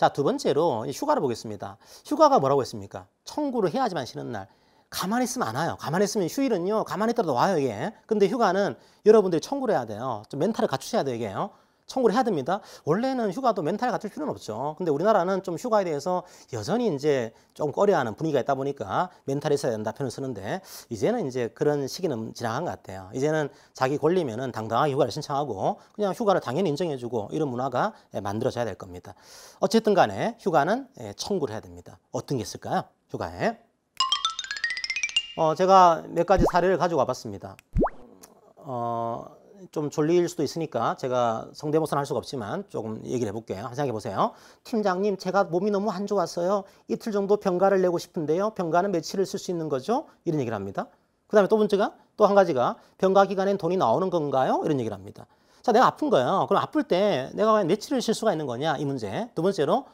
자, 두 번째로 휴가를 보겠습니다. 휴가가 뭐라고 했습니까? 청구를 해야지만 쉬는 날. 가만히 있으면 안 와요. 가만히 있으면 휴일은요, 가만히 있더라도 와요, 이게. 근데 휴가는 여러분들이 청구를 해야 돼요. 좀 멘탈을 갖추셔야 돼요, 이게요. 청구를 해야 됩니다. 원래는 휴가도 멘탈을 갖출 필요는 없죠. 근데 우리나라는 좀 휴가에 대해서 여전히 이제 좀 꺼려하는 분위기가 있다 보니까 멘탈이 있어야 된다 표현을 쓰는데, 이제는 이제 그런 시기는 지나간 것 같아요. 이제는 자기 권리면은 당당하게 휴가를 신청하고 그냥 휴가를 당연히 인정해주고 이런 문화가 만들어져야 될 겁니다. 어쨌든 간에 휴가는 청구를 해야 됩니다. 어떤 게 있을까요? 휴가에. 제가 몇 가지 사례를 가지고 와봤습니다. 좀 졸릴 수도 있으니까 제가 성대모사는 할 수가 없지만 조금 얘기를 해볼게요. 생각해 보세요. 팀장님, 제가 몸이 너무 안 좋았어요. 이틀 정도 병가를 내고 싶은데요. 병가는 며칠을 쓸 수 있는 거죠? 이런 얘기를 합니다. 그 다음에 또 한 가지가 병가 기간엔 돈이 나오는 건가요? 이런 얘기를 합니다. 자, 내가 아픈 거예요. 그럼 아플 때 내가 과연 며칠을 쉴 수가 있는 거냐? 이 문제. 두 번째로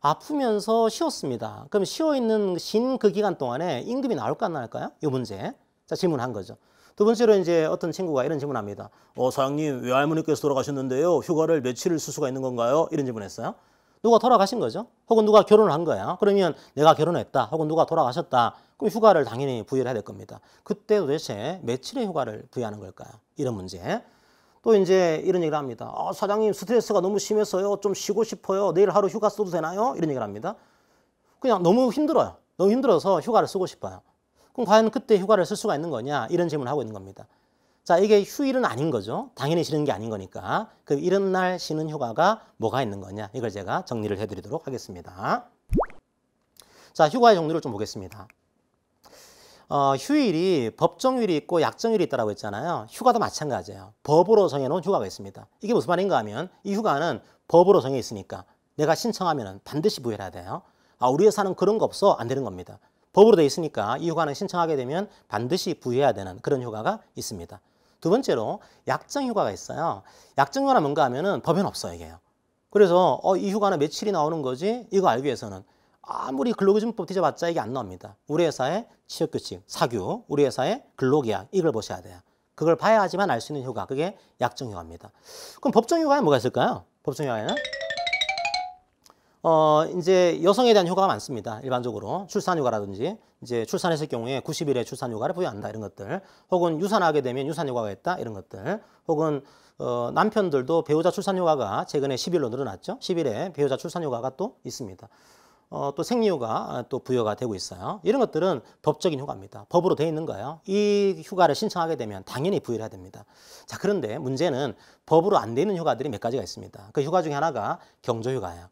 아프면서 쉬었습니다. 그럼 쉰 그 기간 동안에 임금이 나올까 안 나올까요? 이 문제. 자, 질문한 거죠. 두 번째로 이제 어떤 친구가 이런 질문합니다. 사장님, 외할머니께서 돌아가셨는데요. 휴가를 며칠을 쓸 수가 있는 건가요? 이런 질문했어요. 누가 돌아가신 거죠? 혹은 누가 결혼을 한 거야. 그러면 내가 결혼했다. 혹은 누가 돌아가셨다. 그럼 휴가를 당연히 부여를 해야 될 겁니다. 그때 도대체 며칠의 휴가를 부여하는 걸까요? 이런 문제. 또 이제 이런 얘기를 합니다. 사장님, 스트레스가 너무 심해서요. 좀 쉬고 싶어요. 내일 하루 휴가 써도 되나요? 이런 얘기를 합니다. 그냥 너무 힘들어요. 너무 힘들어서 휴가를 쓰고 싶어요. 그럼 과연 그때 휴가를 쓸 수가 있는 거냐? 이런 질문을 하고 있는 겁니다. 자, 이게 휴일은 아닌 거죠. 당연히 쉬는 게 아닌 거니까. 그 이런 날 쉬는 휴가가 뭐가 있는 거냐? 이걸 제가 정리를 해드리도록 하겠습니다. 자, 휴가의 종류를 좀 보겠습니다. 휴일이 법정휴일이 있고 약정휴일이 있다고 했잖아요. 휴가도 마찬가지예요. 법으로 정해놓은 휴가가 있습니다. 이게 무슨 말인가 하면 이 휴가는 법으로 정해 있으니까 내가 신청하면 반드시 부여해야 돼요. 우리 회사는 그런 거 없어? 안 되는 겁니다. 법으로 돼 있으니까 이 휴가는 신청하게 되면 반드시 부여해야 되는 그런 휴가가 있습니다. 두 번째로 약정휴가가 있어요. 약정휴가는 뭔가 하면은 법에는 없어요, 이게요. 그래서 이 휴가는 며칠이 나오는 거지? 이거 알기 위해서는 아무리 근로기준법 뒤져봤자 이게 안 나옵니다. 우리 회사의 취업규칙, 사규, 우리 회사의 근로계약 이걸 보셔야 돼요. 그걸 봐야지만 알 수 있는 휴가, 그게 약정휴가입니다. 그럼 법정휴가에 뭐가 있을까요? 법정휴가에는 이제 여성에 대한 휴가가 많습니다. 일반적으로 출산휴가라든지 이제 출산했을 경우에 90일의 출산휴가를 부여한다 이런 것들, 혹은 유산하게 되면 유산휴가가 있다 이런 것들, 혹은 남편들도 배우자 출산휴가가 최근에 10일로 늘어났죠. 10일에 배우자 출산휴가가 또 있습니다. 또 생리휴가 또 부여가 되고 있어요. 이런 것들은 법적인 휴가입니다. 법으로 되어 있는 거예요. 이 휴가를 신청하게 되면 당연히 부여를 해야 됩니다. 자, 그런데 문제는 법으로 안 되는 휴가들이 몇 가지가 있습니다. 그 휴가 중에 하나가 경조휴가예요.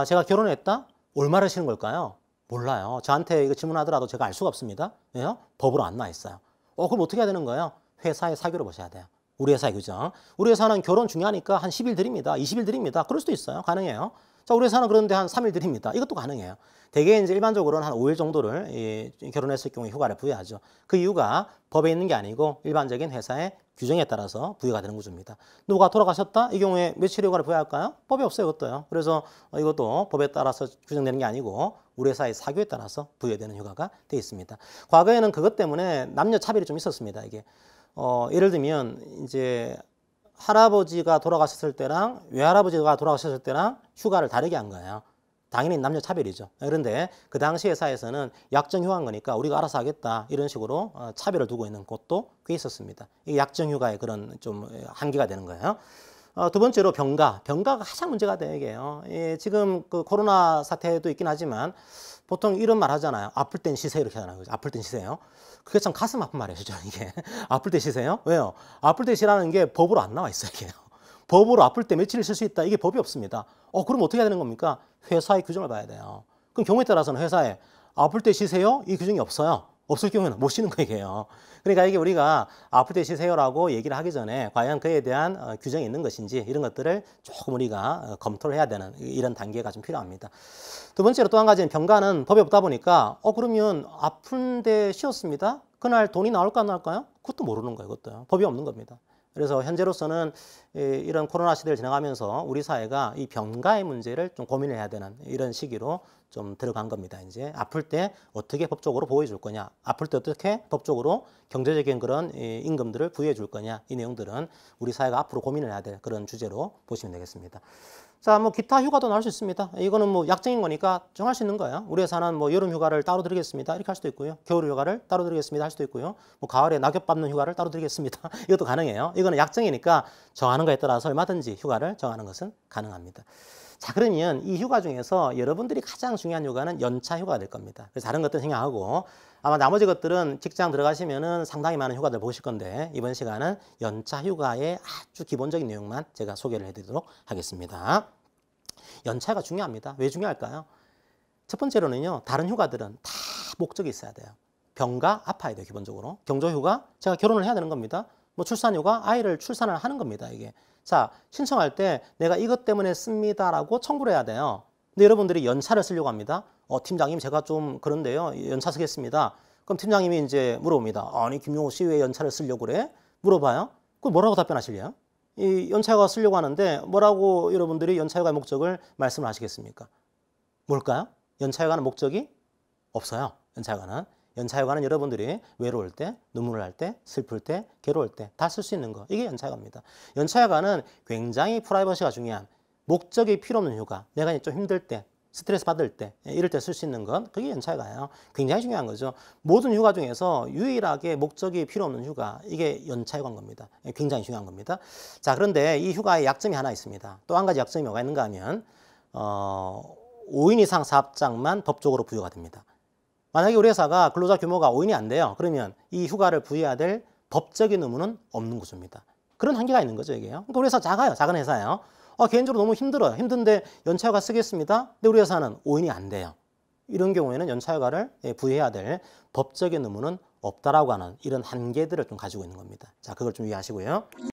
제가 결혼했다? 얼마를 쉬는 걸까요? 몰라요. 저한테 이거 질문하더라도 제가 알 수가 없습니다. 왜요? 법으로 안 나와 있어요. 그럼 어떻게 해야 되는 거예요? 회사의 사규를 보셔야 돼요. 우리 회사의 규정. 우리 회사는 결혼 중요하니까 한 10일 드립니다. 20일 드립니다. 그럴 수도 있어요. 가능해요. 자, 우리 회사는 그런데 한 3일 드립니다. 이것도 가능해요. 대개 이제 일반적으로는 한 5일 정도를 결혼했을 경우에 휴가를 부여하죠. 그 이유가 법에 있는 게 아니고 일반적인 회사의 규정에 따라서 부여가 되는 구조입니다. 누가 돌아가셨다? 이 경우에 며칠 휴가를 부여할까요? 법이 없어요, 그것도요. 그래서 이것도 법에 따라서 규정되는 게 아니고 우리 회사의 사규에 따라서 부여되는 휴가가 되어 있습니다. 과거에는 그것 때문에 남녀 차별이 좀 있었습니다. 이게 예를 들면 이제 할아버지가 돌아가셨을 때랑 외할아버지가 돌아가셨을 때랑 휴가를 다르게 한 거예요. 당연히 남녀 차별이죠. 그런데 그 당시 회사에서는 약정휴가인 거니까 우리가 알아서 하겠다 이런 식으로 차별을 두고 있는 곳도 꽤 있었습니다. 이게 약정휴가의 그런 좀 한계가 되는 거예요. 두 번째로 병가. 병가가 가장 문제가 돼요, 이게요. 지금 그 코로나 사태도 있긴 하지만 보통 이런 말 하잖아요. 아플 땐 쉬세요 이렇게 하잖아요. 아플 땐 쉬세요. 그게 참 가슴 아픈 말이에요, 이게. 아플 때 쉬세요? 왜요? 아플 때 쉬라는 게 법으로 안 나와 있어요, 이게요. 법으로 아플 때 며칠을 쉴 수 있다. 이게 법이 없습니다. 그럼 어떻게 해야 되는 겁니까? 회사의 규정을 봐야 돼요. 그럼 경우에 따라서는 회사에 아플 때 쉬세요? 이 규정이 없어요. 없을 경우에는 못 쉬는 거예요. 그러니까 이게 우리가 아플 때 쉬세요라고 얘기를 하기 전에 과연 그에 대한 규정이 있는 것인지 이런 것들을 조금 우리가 검토를 해야 되는 이런 단계가 좀 필요합니다. 두 번째로 또 한 가지는 병가는 법이 없다 보니까 그러면 아픈데 쉬었습니다. 그날 돈이 나올까 안 나올까요? 그것도 모르는 거예요. 그것도요. 법이 없는 겁니다. 그래서 현재로서는 이런 코로나 시대를 지나가면서 우리 사회가 이 병가의 문제를 좀 고민을 해야 되는 이런 시기로 좀 들어간 겁니다. 이제 아플 때 어떻게 법적으로 보호해 줄 거냐, 아플 때 어떻게 법적으로 경제적인 그런 임금들을 부여해 줄 거냐, 이 내용들은 우리 사회가 앞으로 고민을 해야 될 그런 주제로 보시면 되겠습니다. 자, 뭐 기타 휴가도 나올 수 있습니다. 이거는 뭐 약정인 거니까 정할 수 있는 거예요. 우리 회사는 뭐 여름 휴가를 따로 드리겠습니다. 이렇게 할 수도 있고요. 겨울 휴가를 따로 드리겠습니다. 할 수도 있고요. 뭐 가을에 낙엽 밟는 휴가를 따로 드리겠습니다. 이것도 가능해요. 이거는 약정이니까 정하는 거에 따라서 얼마든지 휴가를 정하는 것은 가능합니다. 자, 그러면 이 휴가 중에서 여러분들이 가장 중요한 휴가는 연차 휴가가 될 겁니다. 그래서 다른 것들 생각하고 아마 나머지 것들은 직장 들어가시면은 상당히 많은 휴가들 보실 건데 이번 시간은 연차 휴가의 아주 기본적인 내용만 제가 소개를 해드리도록 하겠습니다. 연차가 중요합니다. 왜 중요할까요? 첫 번째로는요, 다른 휴가들은 다 목적이 있어야 돼요. 병가 아파야 돼요, 기본적으로. 경조휴가, 제가 결혼을 해야 되는 겁니다. 뭐 출산휴가, 아이를 출산을 하는 겁니다, 이게. 자, 신청할 때 내가 이것 때문에 씁니다라고 청구를 해야 돼요. 근데 여러분들이 연차를 쓰려고 합니다. 팀장님, 제가 좀 그런데요, 연차 쓰겠습니다. 그럼 팀장님이 이제 물어봅니다. 아니, 김용호 씨 왜 연차를 쓰려고 그래? 물어봐요. 그럼 뭐라고 답변하실래요? 이 연차휴가 쓰려고 하는데 뭐라고 여러분들이 연차휴가의 목적을 말씀을 하시겠습니까? 뭘까요? 연차휴가는 목적이 없어요. 연차휴가는 여러분들이 외로울 때, 눈물을 날 때, 슬플 때, 괴로울 때 다 쓸 수 있는 거. 이게 연차휴가입니다. 연차휴가는 굉장히 프라이버시가 중요한 목적이 필요 없는 휴가. 내가 좀 힘들 때, 스트레스 받을 때, 이럴 때 쓸 수 있는 건 그게 연차휴가예요. 굉장히 중요한 거죠. 모든 휴가 중에서 유일하게 목적이 필요 없는 휴가, 이게 연차휴가인 겁니다. 굉장히 중요한 겁니다. 자, 그런데 이 휴가에 약점이 하나 있습니다. 또 한 가지 약점이 뭐가 있는가 하면 5인 이상 사업장만 법적으로 부여가 됩니다. 만약에 우리 회사가 근로자 규모가 5인이 안 돼요. 그러면 이 휴가를 부여해야 될 법적인 의무는 없는 구조입니다. 그런 한계가 있는 거죠, 이게요. 그러니까 우리 회사 작아요. 작은 회사예요. 개인적으로 너무 힘들어요. 힘든데 연차휴가 쓰겠습니다. 근데 우리 회사는 5인이 안 돼요. 이런 경우에는 연차휴가를 부여해야 될 법적인 의무는 없다라고 하는 이런 한계들을 좀 가지고 있는 겁니다. 자, 그걸 좀 이해하시고요.